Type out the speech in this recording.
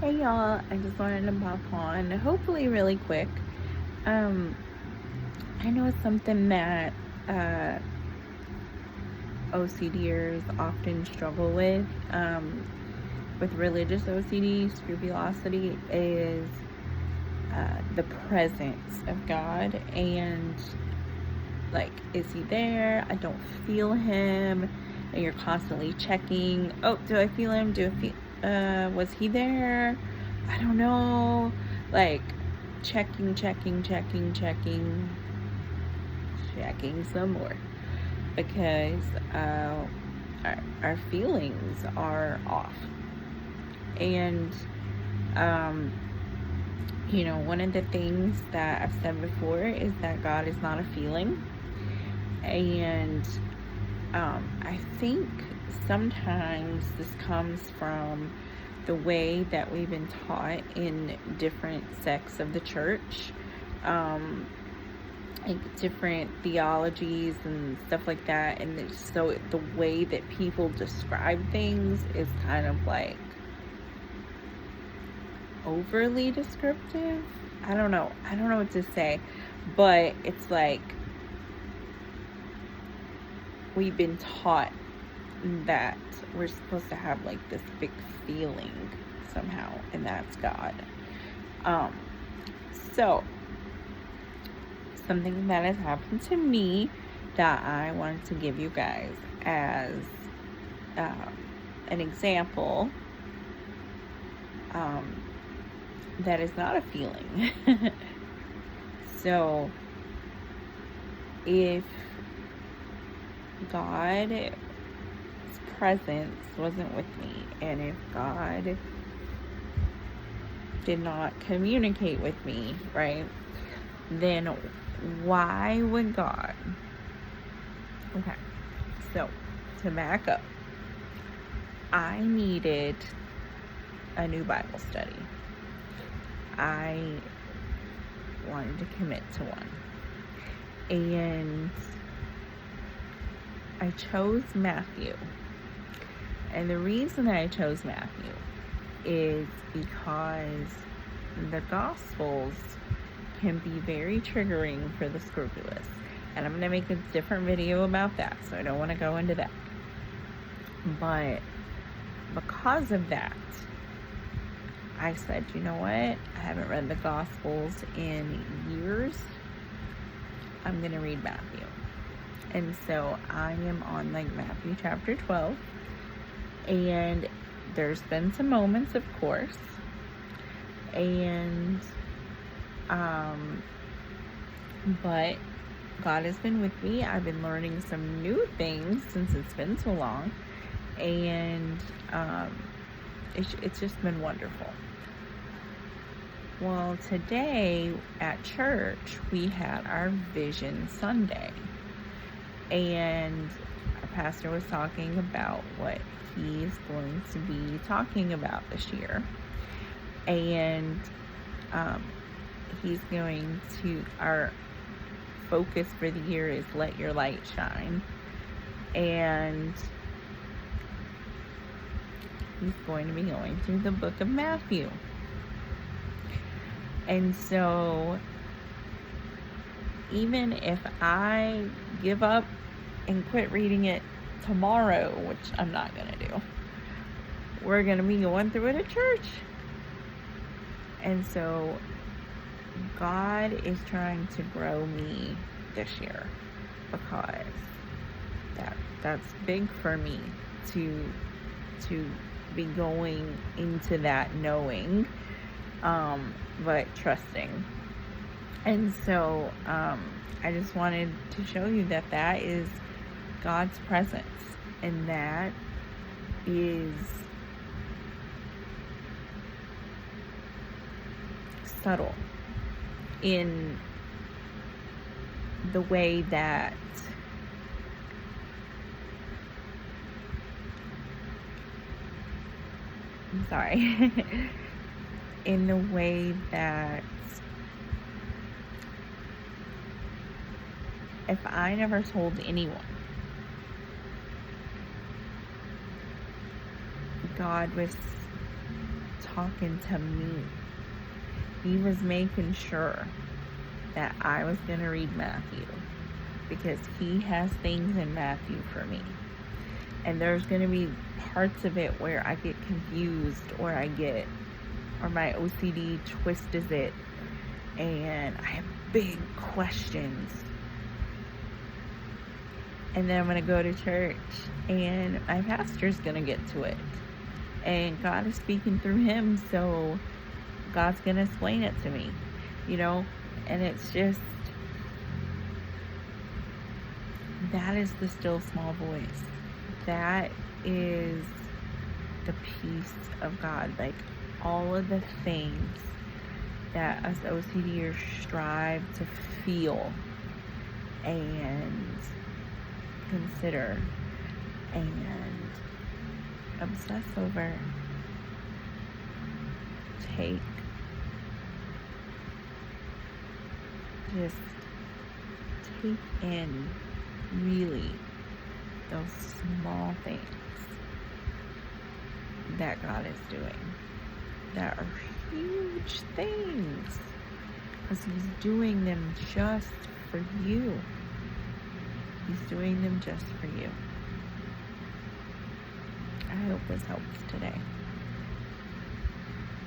Hey y'all, I just wanted to pop on, hopefully really quick. Um, I know it's something that uh, OCDers often struggle with religious OCD, scrupulosity, is the presence of God. And, like, is he there? I don't feel him. And you're constantly checking, oh, do I feel him? Was he there? I don't know. Like, checking some more. Because our feelings are off. And, um, one of the things that I've said before is that God is not a feeling. And I think sometimes this comes from the way that we've been taught in different sects of the church, like different theologies and stuff like that. And so the way that people describe things is kind of like overly descriptive. I don't know what to say, but it's like we've been taught that we're supposed to have like this big feeling somehow, and that's God. So something that has happened to me that I wanted to give you guys as an example that is not a feeling. So if God's presence wasn't with me, and if God did not communicate with me, right, then why would God? Okay, so to back up, I needed a new Bible study. I wanted to commit to one. And I chose Matthew. And the reason I chose Matthew is because the Gospels can be very triggering for the scrupulous. And I'm going to make a different video about that, so I don't want to go into that. But because of that, I said, you know what? I haven't read the Gospels in years. I'm going to read Matthew. And so I am on like Matthew chapter 12. And there's been some moments, of course. And, but God has been with me. I've been learning some new things since it's been so long. And, it's just been wonderful. Well, today at church, we had our Vision Sunday. And our pastor was talking about what he's going to be talking about this year. And he's going to, our focus for the year is Let Your Light Shine. And he's going to be going through the book of Matthew. And so even if I give up and quit reading it tomorrow, which I'm not going to do, we're going to be going through it at church. And so God is trying to grow me this year, because that's big for me to be going into that knowing, but trusting. And so I just wanted to show you that is God's presence, and that is subtle in the way that in the way that if I never told anyone, God was talking to me. He was making sure that I was going to read Matthew, because he has things in Matthew for me. And there's going to be parts of it where I get confused, or my OCD twists it, and I have big questions. And then I'm going to go to church, and my pastor's going to get to it. And God is speaking through him, so God's going to explain it to me, And it's just, that is the still small voice. That is the peace of God. Like, all of the things that us OCDers strive to feel and consider and obsess over, just take in really those small things that God is doing that are huge things, because he's doing them just for you. He's doing them just for you. I hope this helps today.